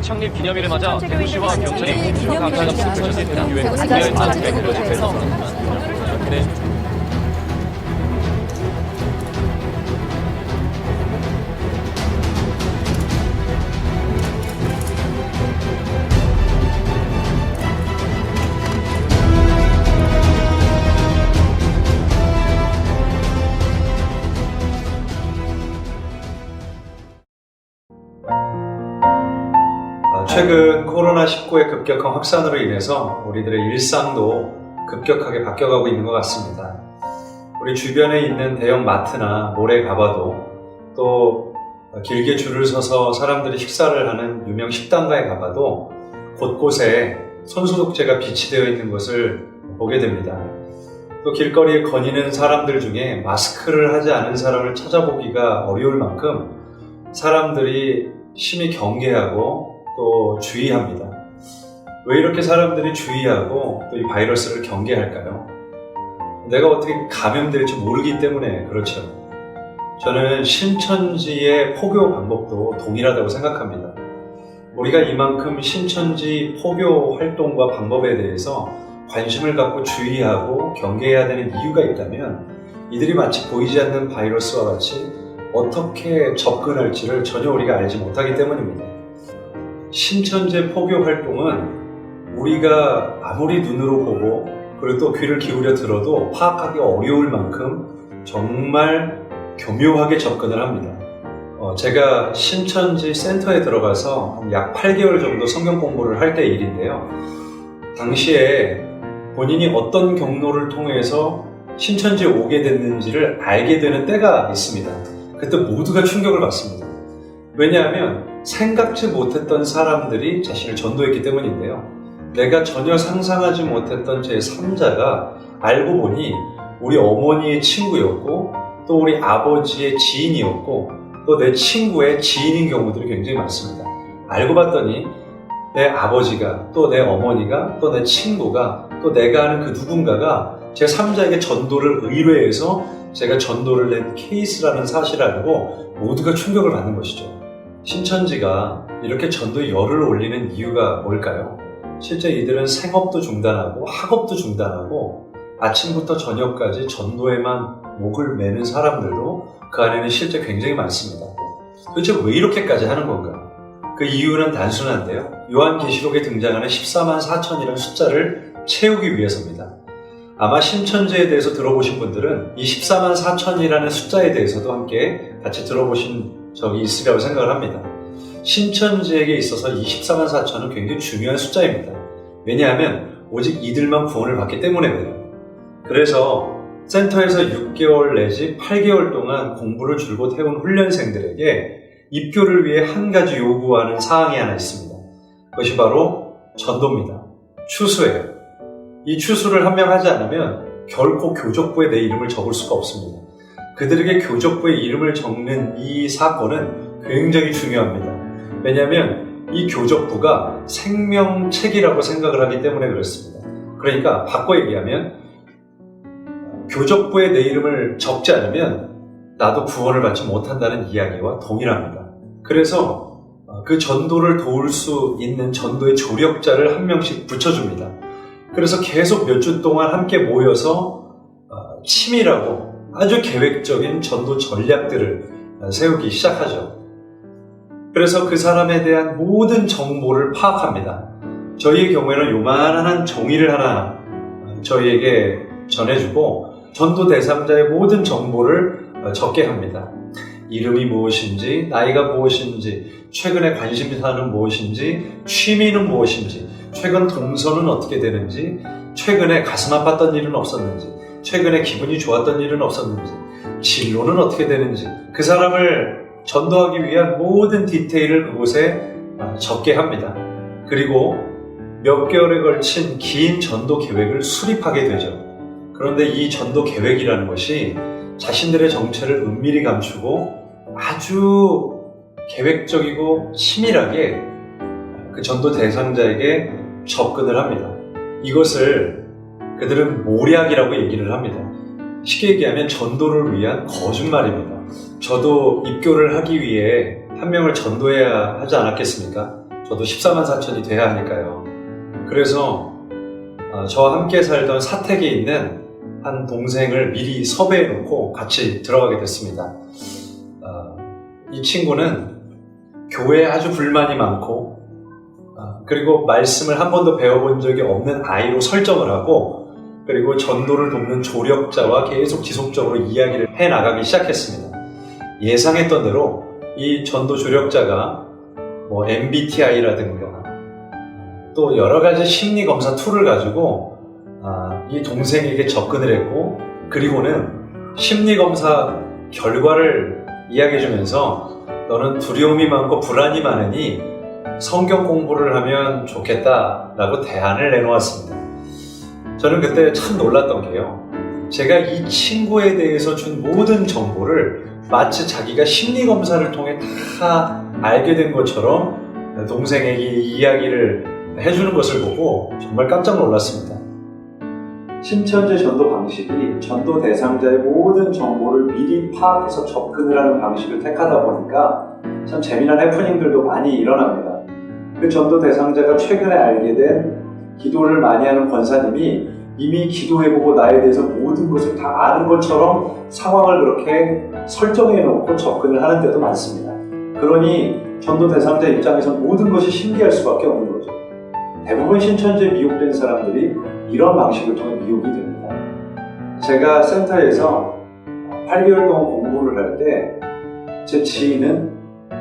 창립 기념일을 맞아 대구시와 경천이 감사의 접수를 펼쳐진 대구교회 국내 마지막에 그려집에서 최근 코로나19의 급격한 확산으로 인해서 우리들의 일상도 급격하게 바뀌어가고 있는 것 같습니다. 우리 주변에 있는 대형 마트나 몰에 가봐도 또 길게 줄을 서서 사람들이 식사를 하는 유명 식당가에 가봐도 곳곳에 손소독제가 비치되어 있는 것을 보게 됩니다. 또 길거리에 거니는 사람들 중에 마스크를 하지 않은 사람을 찾아보기가 어려울 만큼 사람들이 심히 경계하고 또 주의합니다. 왜 이렇게 사람들이 주의하고 또 이 바이러스를 경계할까요? 내가 어떻게 감염될지 모르기 때문에 그렇죠. 저는 신천지의 포교 방법도 동일하다고 생각합니다. 우리가 이만큼 신천지 포교 활동과 방법에 대해서 관심을 갖고 주의하고 경계해야 되는 이유가 있다면 이들이 마치 보이지 않는 바이러스와 같이 어떻게 접근할지를 전혀 우리가 알지 못하기 때문입니다. 신천지 포교 활동은 우리가 아무리 눈으로 보고 그리고 또 귀를 기울여 들어도 파악하기 어려울 만큼 정말 교묘하게 접근을 합니다. 제가 신천지 센터에 들어가서 약 8개월 정도 성경 공부를 할 때 일인데요. 당시에 본인이 어떤 경로를 통해서 신천지에 오게 됐는지를 알게 되는 때가 있습니다. 그때 모두가 충격을 받습니다. 왜냐하면 생각지 못했던 사람들이 자신을 전도했기 때문인데요. 내가 전혀 상상하지 못했던 제 3자가 알고 보니 우리 어머니의 친구였고 또 우리 아버지의 지인이었고 또 내 친구의 지인인 경우들이 굉장히 많습니다. 알고 봤더니 내 아버지가 또 내 어머니가 또 내 친구가 또 내가 아는 그 누군가가 제 3자에게 전도를 의뢰해서 제가 전도를 낸 케이스라는 사실을 알고 모두가 충격을 받는 것이죠. 신천지가 이렇게 전도에 열을 올리는 이유가 뭘까요? 실제 이들은 생업도 중단하고 학업도 중단하고 아침부터 저녁까지 전도에만 목을 매는 사람들도 그 안에는 실제 굉장히 많습니다. 도대체 왜 이렇게까지 하는 건가? 그 이유는 단순한데요. 요한계시록에 등장하는 14만 4천이라는 숫자를 채우기 위해서입니다. 아마 신천지에 대해서 들어보신 분들은 이 14만 4천이라는 숫자에 대해서도 함께 같이 들어보신 적이 있으리라고 생각을 합니다. 신천지에게 있어서 이 14만 4천은 굉장히 중요한 숫자입니다. 왜냐하면 오직 이들만 구원을 받기 때문에 그래요. 그래서 센터에서 6개월 내지 8개월 동안 공부를 줄곧 해온 훈련생들에게 입교를 위해 한 가지 요구하는 사항이 하나 있습니다. 그것이 바로 전도입니다. 추수예요. 이 추수를 함명하지 않으면 결코 교족부에 내 이름을 적을 수가 없습니다. 그들에게 교족부에 이름을 적는 이 사건은 굉장히 중요합니다. 왜냐하면 이 교족부가 생명책이라고 생각을 하기 때문에 그렇습니다. 그러니까 바꿔 얘기하면 교족부에 내 이름을 적지 않으면 나도 구원을 받지 못한다는 이야기와 동일합니다. 그래서 그 전도를 도울 수 있는 전도의 조력자를 한 명씩 붙여줍니다. 그래서 계속 몇 주 동안 함께 모여서 치밀하고 아주 계획적인 전도 전략들을 세우기 시작하죠. 그래서 그 사람에 대한 모든 정보를 파악합니다. 저희의 경우에는 요만한 종이를 하나 저희에게 전해주고 전도 대상자의 모든 정보를 적게 합니다. 이름이 무엇인지, 나이가 무엇인지, 최근에 관심사는 무엇인지, 취미는 무엇인지, 최근 동서는 어떻게 되는지, 최근에 가슴 아팠던 일은 없었는지, 최근에 기분이 좋았던 일은 없었는지, 진로는 어떻게 되는지, 그 사람을 전도하기 위한 모든 디테일을 그곳에 적게 합니다. 그리고 몇 개월에 걸친 긴 전도 계획을 수립하게 되죠. 그런데 이 전도 계획이라는 것이 자신들의 정체를 은밀히 감추고 아주 계획적이고 치밀하게 그 전도 대상자에게 접근을 합니다. 이것을 그들은 모략이라고 얘기를 합니다. 쉽게 얘기하면 전도를 위한 거짓말입니다. 저도 입교를 하기 위해 한 명을 전도해야 하지 않았겠습니까? 저도 14만 4천이 돼야 하니까요. 그래서 저와 함께 살던 사택에 있는 한 동생을 미리 섭외해 놓고 같이 들어가게 됐습니다. 이 친구는 교회에 아주 불만이 많고 그리고 말씀을 한 번도 배워본 적이 없는 아이로 설정을 하고 그리고 전도를 돕는 조력자와 계속 지속적으로 이야기를 해나가기 시작했습니다. 예상했던 대로 이 전도 조력자가 뭐 MBTI라든가 또 여러 가지 심리 검사 툴을 가지고 이 동생에게 접근을 했고 그리고는 심리 검사 결과를 이야기해주면서 너는 두려움이 많고 불안이 많으니 성경 공부를 하면 좋겠다라고 대안을 내놓았습니다. 저는 그때 참 놀랐던 게요. 제가 이 친구에 대해서 준 모든 정보를 마치 자기가 심리 검사를 통해 다 알게 된 것처럼 동생에게 이야기를 해주는 것을 보고 정말 깜짝 놀랐습니다. 신천지 전도 방식이 전도 대상자의 모든 정보를 미리 파악해서 접근을 하는 방식을 택하다 보니까 참 재미난 해프닝들도 많이 일어납니다. 그 전도 대상자가 최근에 알게 된 기도를 많이 하는 권사님이 이미 기도해보고 나에 대해서 모든 것을 다 아는 것처럼 상황을 그렇게 설정해놓고 접근을 하는 때도 많습니다. 그러니 전도 대상자 입장에서 모든 것이 신기할 수밖에 없는 거죠. 대부분 신천지에 미혹된 사람들이 이런 방식을 통해 미혹이 됩니다. 제가 센터에서 8개월 동안 공부를 할 때 제 지인은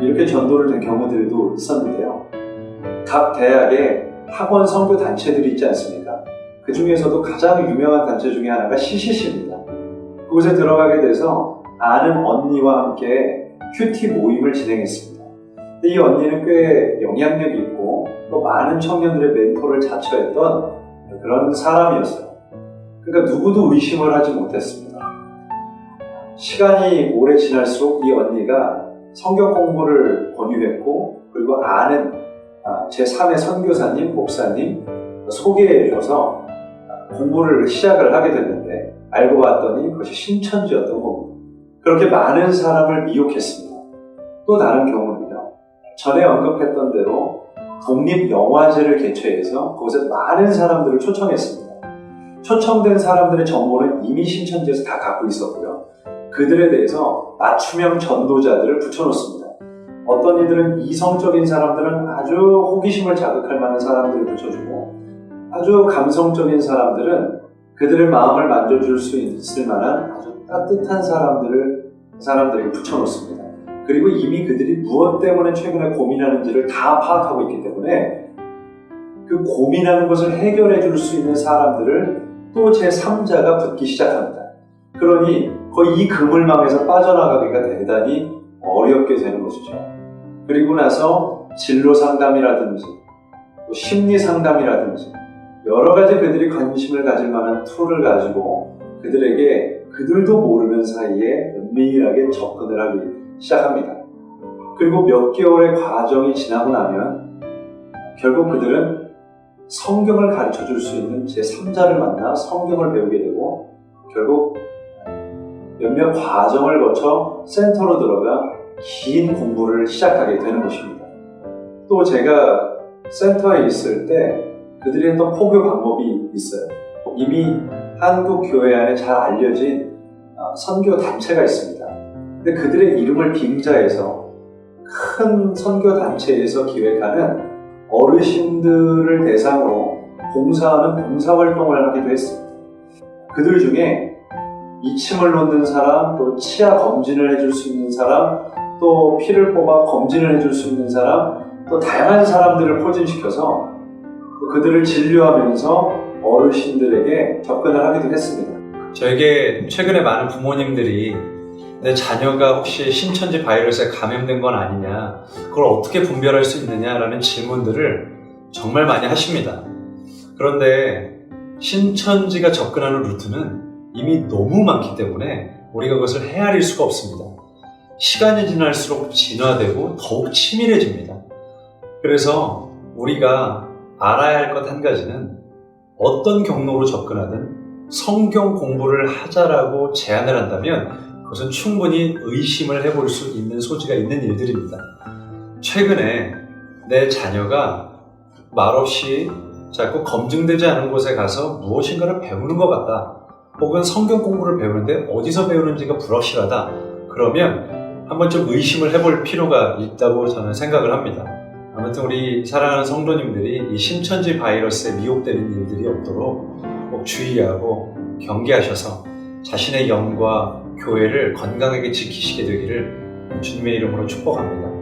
이렇게 전도를 된 경우들도 있었는데요. 각 대학에 학원 선교 단체들이 있지 않습니까? 그 중에서도 가장 유명한 단체 중에 하나가 CCC입니다. 그곳에 들어가게 돼서 아는 언니와 함께 큐티 모임을 진행했습니다. 이 언니는 꽤 영향력이 있고 또 많은 청년들의 멘토를 자처했던 그런 사람이었어요. 그러니까 누구도 의심을 하지 못했습니다. 시간이 오래 지날수록 이 언니가 성경 공부를 권유했고 그리고 아는 제3의 선교사님, 목사님 소개해줘서 공부를 시작을 하게 됐는데 알고 봤더니 그것이 신천지였던 겁니다. 그렇게 많은 사람을 미혹했습니다. 또 다른 경우는요. 전에 언급했던 대로 독립영화제를 개최해서 그곳에 많은 사람들을 초청했습니다. 초청된 사람들의 정보는 이미 신천지에서 다 갖고 있었고요. 그들에 대해서 맞춤형 전도자들을 붙여놓습니다. 어떤 이들은 이성적인 사람들은 아주 호기심을 자극할 만한 사람들을 붙여주고 아주 감성적인 사람들은 그들의 마음을 만져줄 수 있을 만한 아주 따뜻한 사람들에게 붙여놓습니다. 그리고 이미 그들이 무엇 때문에 최근에 고민하는지를 다 파악하고 있기 때문에 그 고민하는 것을 해결해 줄 수 있는 사람들을 또 제3자가 붙기 시작합니다. 그러니 거의 이 그물망에서 빠져나가기가 대단히 어렵게 되는 것이죠. 그리고 나서 진로 상담이라든지 또 심리 상담이라든지 여러 가지 그들이 관심을 가질 만한 툴을 가지고 그들에게 그들도 모르는 사이에 은밀하게 접근을 하기 시작합니다. 그리고 몇 개월의 과정이 지나고 나면 결국 그들은 성경을 가르쳐 줄 수 있는 제3자를 만나 성경을 배우게 되고 결국 몇몇 과정을 거쳐 센터로 들어가 긴 공부를 시작하게 되는 것입니다. 또 제가 센터에 있을 때 그들이 했던 포교 방법이 있어요. 이미 한국 교회 안에 잘 알려진 선교 단체가 있습니다. 근데 그들의 이름을 빙자해서 큰 선교 단체에서 기획하는 어르신들을 대상으로 봉사하는 봉사활동을 하기도 했습니다. 그들 중에 이침을 놓는 사람, 또 치아 검진을 해줄 수 있는 사람, 또 피를 뽑아 검진을 해줄 수 있는 사람, 또 다양한 사람들을 포진시켜서 그들을 진료하면서 어르신들에게 접근을 하기도 했습니다. 저에게 최근에 많은 부모님들이 내 자녀가 혹시 신천지 바이러스에 감염된 건 아니냐, 그걸 어떻게 분별할 수 있느냐라는 질문들을 정말 많이 하십니다. 그런데 신천지가 접근하는 루트는 이미 너무 많기 때문에 우리가 그것을 헤아릴 수가 없습니다. 시간이 지날수록 진화되고 더욱 치밀해집니다. 그래서 우리가 알아야 할 것 한 가지는 어떤 경로로 접근하든 성경 공부를 하자라고 제안을 한다면 그것은 충분히 의심을 해볼 수 있는 소지가 있는 일들입니다. 최근에 내 자녀가 말없이 자꾸 검증되지 않은 곳에 가서 무엇인가를 배우는 것 같다. 혹은 성경 공부를 배우는데 어디서 배우는지가 불확실하다. 그러면 한번 좀 의심을 해볼 필요가 있다고 저는 생각을 합니다. 아무튼 우리 사랑하는 성도님들이 이 심천지 바이러스에 미혹되는 일들이 없도록 꼭 주의하고 경계하셔서 자신의 영과 교회를 건강하게 지키시게 되기를 주님의 이름으로 축복합니다.